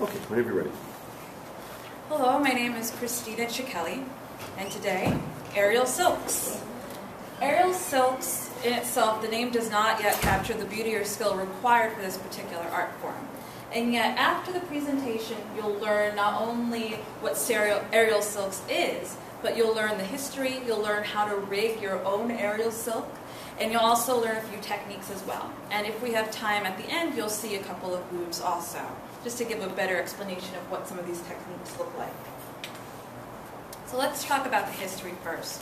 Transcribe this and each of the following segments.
Okay, whenever you're ready. Hello, my name is ccicchelli, and today, aerial silks. Aerial silks in itself, the name does not yet capture the beauty or skill required for this particular art form. And yet, after the presentation, you'll learn not only what aerial silks is, but you'll learn the history, you'll learn how to rig your own aerial silk, and you'll also learn a few techniques as well. And if we have time at the end, you'll see a couple of moves also, just to give a better explanation of what some of these techniques look like. So let's talk about the history first.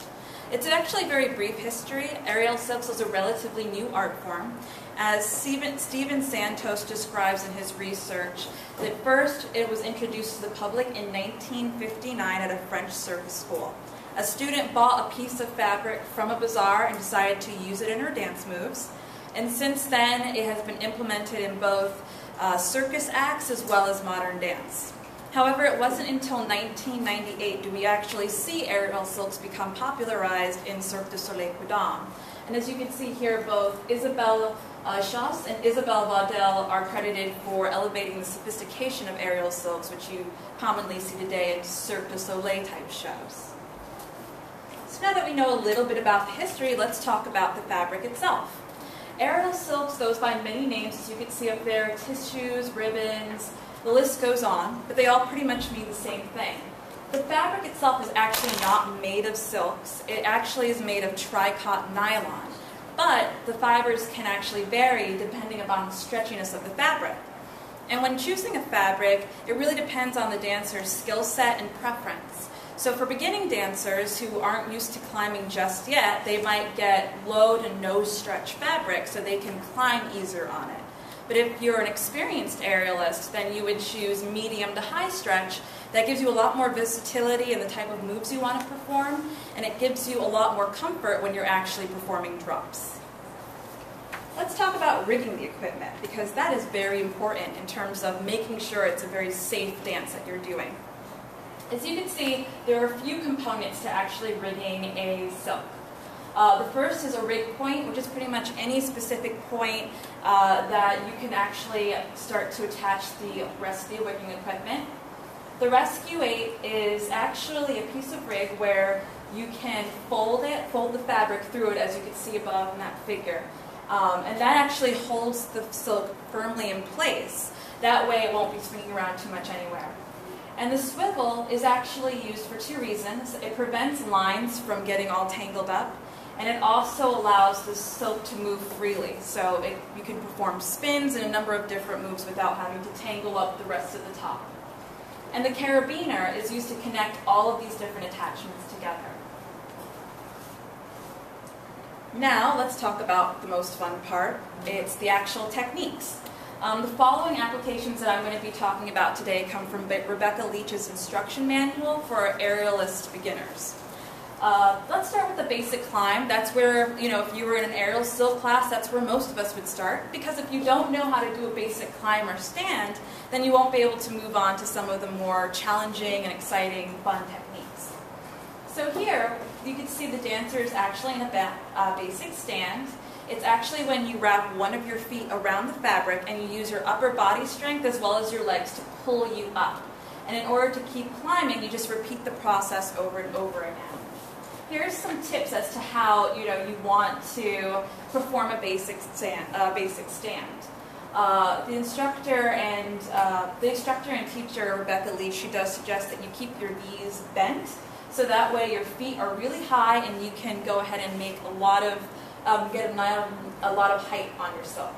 It's actually a very brief history. Aerial silks is a relatively new art form. As Steven Santos describes in his research, that first it was introduced to the public in 1959 at a French service school. A student bought a piece of fabric from a bazaar and decided to use it in her dance moves. And since then, it has been implemented in both circus acts as well as modern dance. However, it wasn't until 1998 do we actually see aerial silks become popularized in Cirque du Soleil Prud'homme. And as you can see here, both Isabelle Chasse and Isabelle Vaudel are credited for elevating the sophistication of aerial silks, which you commonly see today in Cirque du Soleil type shows. So now that we know a little bit about the history, let's talk about the fabric itself. Aerial silks goes by many names, as you can see up there: tissues, ribbons, the list goes on, but they all pretty much mean the same thing. The fabric itself is actually not made of silks. It actually is made of tricot nylon, but the fibers can actually vary depending upon the stretchiness of the fabric. And when choosing a fabric, it really depends on the dancer's skill set and preference. So for beginning dancers who aren't used to climbing just yet, they might get low to no stretch fabric so they can climb easier on it. But if you're an experienced aerialist, then you would choose medium to high stretch. That gives you a lot more versatility in the type of moves you want to perform, and it gives you a lot more comfort when you're actually performing drops. Let's talk about rigging the equipment, because that is very important in terms of making sure it's a very safe dance that you're doing. As you can see, there are a few components to actually rigging a silk. The first is a rig point, which is pretty much any specific point that you can actually start to attach the rest of the rigging equipment. The rescue 8 is actually a piece of rig where you can fold the fabric through it, as you can see above in that figure. And that actually holds the silk firmly in place. That way it won't be swinging around too much anywhere. And the swivel is actually used for two reasons. It prevents lines from getting all tangled up, and it also allows the silk to move freely. So you can perform spins and a number of different moves without having to tangle up the rest of the top. And the carabiner is used to connect all of these different attachments together. Now let's talk about the most fun part. It's the actual techniques. The following applications that I'm going to be talking about today come from Rebecca Leach's instruction manual for aerialist beginners. Let's start with the basic climb. That's where, if you were in an aerial silk class, that's where most of us would start. Because if you don't know how to do a basic climb or stand, then you won't be able to move on to some of the more challenging and exciting, fun techniques. So here, you can see the dancer is actually in a basic stand. It's actually when you wrap one of your feet around the fabric and you use your upper body strength as well as your legs to pull you up. And in order to keep climbing, you just repeat the process over and over again. Here's some tips as to how you want to perform a basic stand. The instructor and teacher Rebecca Leach, she does suggest that you keep your knees bent, so that way your feet are really high and you can go ahead and make a lot of height on your silk.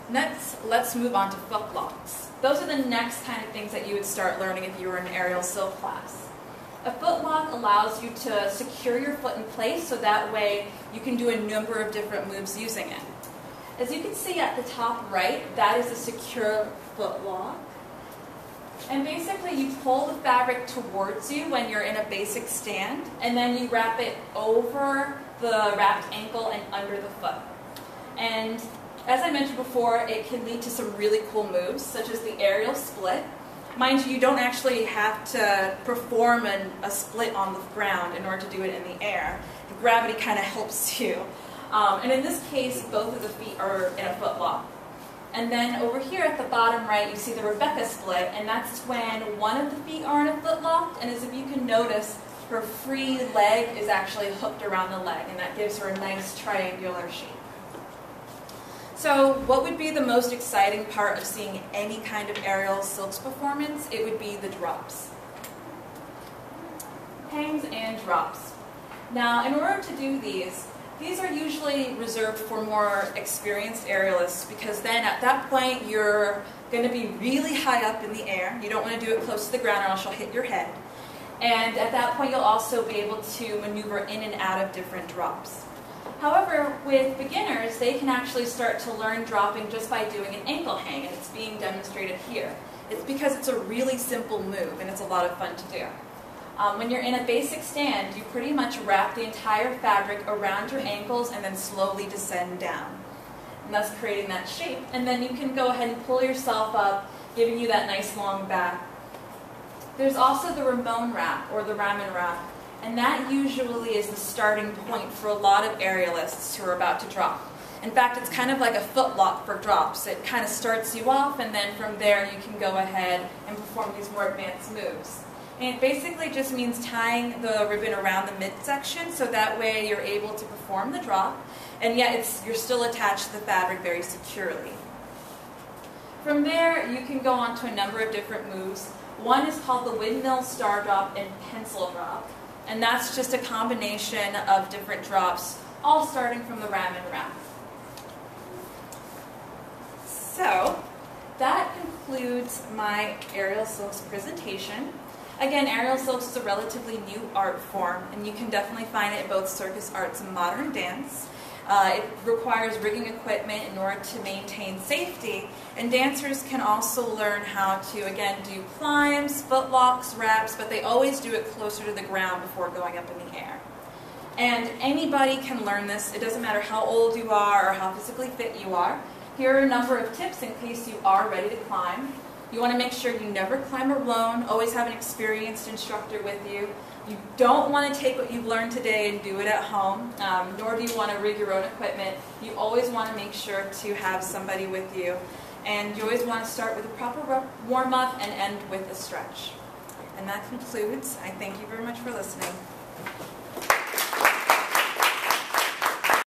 Next, let's move on to footlocks. Those are the next kind of things that you would start learning if you were in an aerial silk class. A footlock allows you to secure your foot in place, so that way you can do a number of different moves using it. As you can see at the top right, that is a secure footlock. And basically you pull the fabric towards you when you're in a basic stand, and then you wrap it over the wrapped ankle and under the foot. And as I mentioned before, it can lead to some really cool moves, such as the aerial split. Mind you, you don't actually have to perform a split on the ground in order to do it in the air. The gravity kind of helps you. And in this case, both of the feet are in a foot lock. And then over here at the bottom right, you see the Rebecca split, and that's when one of the feet are in a foot lock, and as if you can notice, her free leg is actually hooked around the leg, and that gives her a nice triangular shape. So what would be the most exciting part of seeing any kind of aerial silks performance? It would be the drops. Hangs and drops. Now, in order to do these are usually reserved for more experienced aerialists, because then at that point you're going to be really high up in the air. You don't want to do it close to the ground or else you'll hit your head. And at that point you'll also be able to maneuver in and out of different drops. However, with beginners, they can actually start to learn dropping just by doing an ankle hang, and it's being demonstrated here. It's because it's a really simple move and it's a lot of fun to do. When you're in a basic stand, you pretty much wrap the entire fabric around your ankles and then slowly descend down, and thus creating that shape. And then you can go ahead and pull yourself up, giving you that nice long back. There's also the Ramon wrap, or the ramen wrap, and that usually is the starting point for a lot of aerialists who are about to drop. In fact, it's kind of like a foot lock for drops. It kind of starts you off, and then from there you can go ahead and perform these more advanced moves. And it basically just means tying the ribbon around the midsection so that way you're able to perform the drop, and yet you're still attached to the fabric very securely. From there, you can go on to a number of different moves. One is called the windmill star drop and pencil drop, and that's just a combination of different drops, all starting from the ramen wrap. So, that concludes my aerial silks presentation. Again, aerial silks is a relatively new art form, and you can definitely find it in both circus arts and modern dance. It requires rigging equipment in order to maintain safety, and dancers can also learn how to, again, do climbs, foot locks, wraps, but they always do it closer to the ground before going up in the air. And anybody can learn this. It doesn't matter how old you are or how physically fit you are. Here are a number of tips in case you are ready to climb. You want to make sure you never climb alone. Always have an experienced instructor with you. You don't want to take what you've learned today and do it at home, nor do you want to rig your own equipment. You always want to make sure to have somebody with you. And you always want to start with a proper warm-up and end with a stretch. And that concludes. I thank you very much for listening.